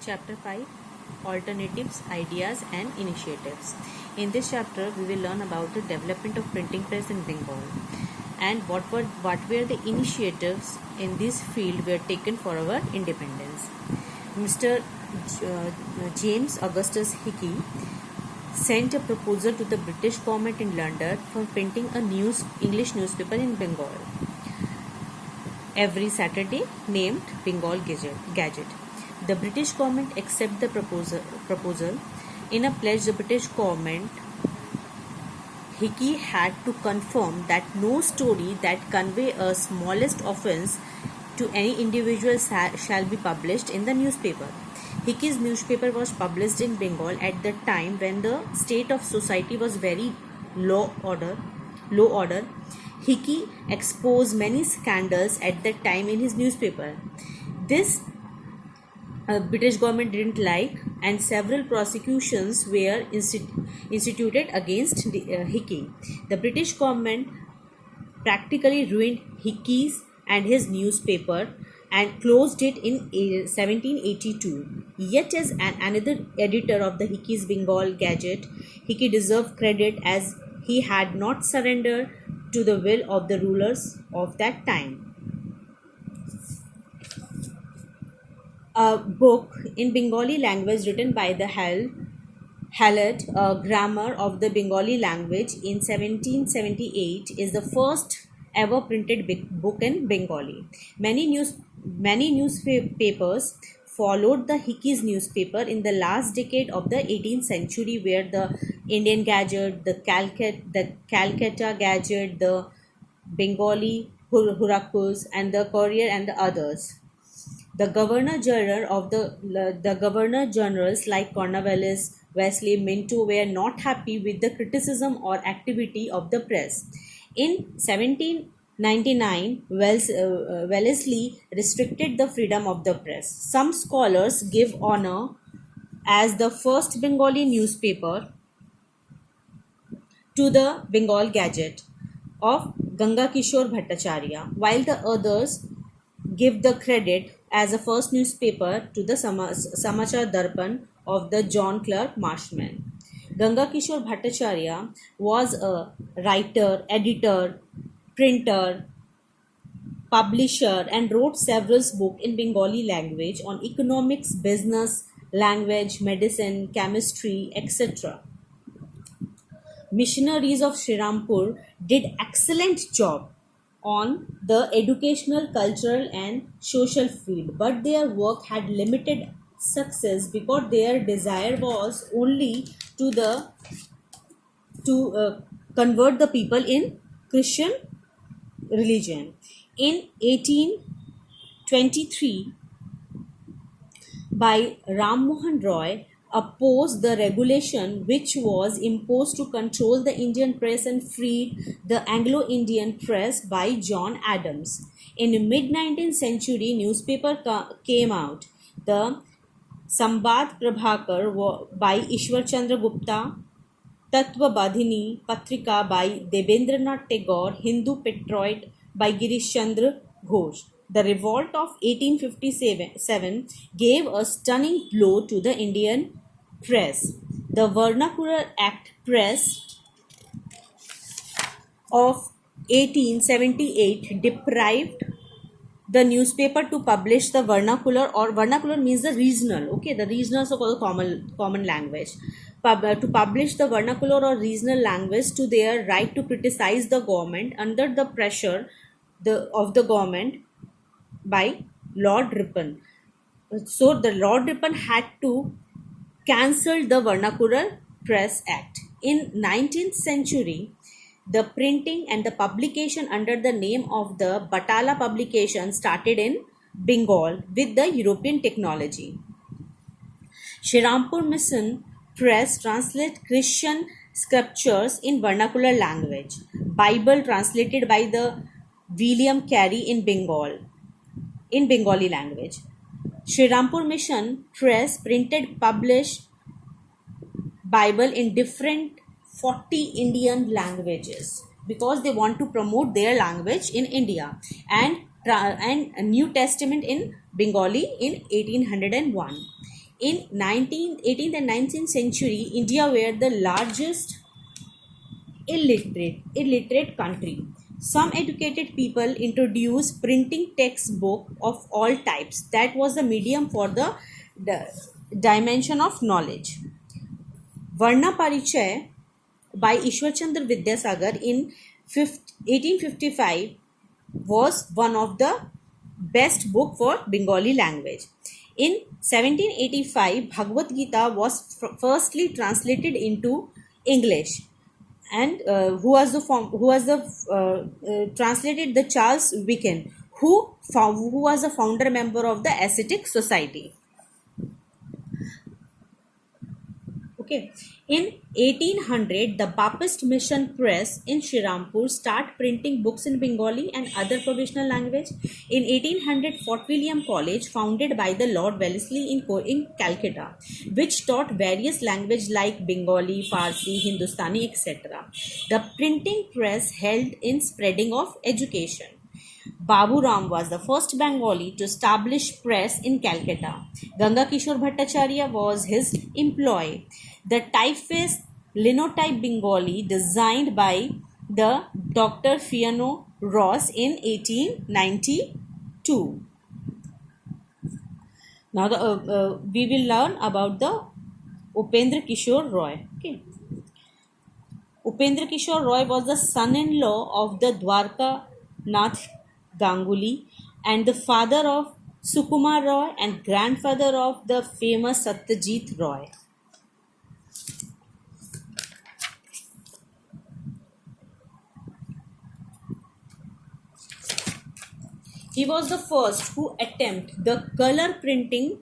Chapter 5, Alternatives, Ideas and Initiatives. In this chapter, we will learn about the development of printing press in Bengal and what were the initiatives in this field were taken for our independence. Mr. James Augustus Hickey sent a proposal to the British government in London for printing a English newspaper in Bengal every Saturday named Bengal Gazette. The British government accepted the proposal. In a pledge, the British government Hickey had to confirm that no story that convey a smallest offence to any individual shall be published in the newspaper. Hickey's newspaper was published in Bengal at the time when the state of society was very low order. Hickey exposed many scandals at that time in his newspaper. This British government didn't like, and several prosecutions were instituted against Hickey. The British government practically ruined Hickey's and his newspaper and closed it in 1782. Yet as another editor of the Hickey's Bengal Gazette, Hickey deserved credit as he had not surrendered to the will of the rulers of that time. A book in Bengali language written by the Hallett, a grammar of the Bengali language in 1778 is the first ever printed book in Bengali. Many newspapers followed the Hickey's newspaper in the last decade of the 18th century, where the Indian Gazette, the Calcutta Gazette, the Bengali Hurakus, and the Courier and the others. The Governor Generals like Cornwallis, Wesley, Minto were not happy with the criticism or activity of the press. In 1799, Wellesley restricted the freedom of the press. Some scholars give honor as the first Bengali newspaper to the Bengal Gazette of Ganga Kishore Bhattacharya, while the others give the credit as a first newspaper to the Samachar Darpan of the John Clark Marshman. Ganga Kishore Bhattacharya was a writer, editor, printer, publisher, and wrote several books in Bengali language on economics, business, language, medicine, chemistry, etc. Missionaries of Srirampur did excellent job on the educational, cultural and social field, but their work had limited success because their desire was only to convert the people in Christian religion. In 1823, by Ram Mohan Roy, opposed the regulation which was imposed to control the Indian press and freed the Anglo-Indian press by John Adams. In the mid-19th century, newspaper came out. The Sambad Prabhakar by Ishwar Chandra Gupta, Tattva Badhini Patrika by Debendranath Tagore, Hindu Patriot by Girish Chandra Ghosh. The revolt of 1857 gave a stunning blow to the Indian press. The Vernacular Act Press of 1878 deprived the newspaper to publish the vernacular, or vernacular means the regional, the regional so-called common language. To publish the vernacular or regional language to their right to criticize the government under the pressure of the government by Lord Ripon. So the Lord Ripon had to cancel the Vernacular Press Act. In 19th century, the printing and the publication under the name of the Batala publication started in Bengal with the European technology. Srirampur Mission Press translated Christian scriptures in vernacular language. Bible translated by the William Carey in Bengali language. Srirampur Mission Press published Bible in different 40 Indian languages because they want to promote their language in India, and New Testament in Bengali in 1801. In 18th and 19th century, India were the largest illiterate country. Some educated people introduced printing textbook of all types. That was the medium for the dimension of knowledge. Varna Parichay by Ishwarchandra Vidyasagar in 1855 was one of the best book for Bengali language. In 1785, Bhagavad Gita was firstly translated into English, and who was the translated the Charles Wickham, who was a founder member of the Ascetic Society. Okay. In 1800, the Baptist Mission Press in Shirampur start printing books in Bengali and other provisional language. In 1800, Fort William College, founded by the Lord Wellesley in Calcutta, which taught various languages like Bengali, Farsi, Hindustani, etc. The printing press helped in spreading of education. Babu Ram was the first Bengali to establish press in Calcutta. Ganga Kishore Bhattacharya was his employee. The typeface linotype Bengali designed by the Dr. Fiona Ross in 1892. Now we will learn about the Upendra Kishore Roy. Okay. Upendra Kishore Roy was the son-in-law of the Dwarka Nath Ganguly and the father of Sukumar Roy and grandfather of the famous Satyajit Roy. He was the first who attempted the color printing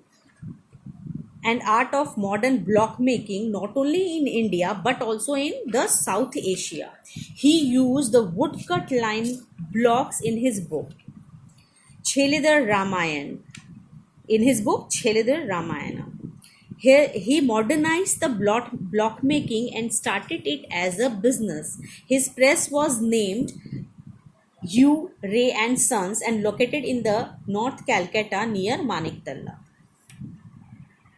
and art of modern block making not only in India but also in the South Asia. He used the woodcut line blocks in his book Cheledar Ramayana. Here he modernized the block making and started it as a business. His press was named Hugh Ray and Sons and located in the North Calcutta near Maniktala.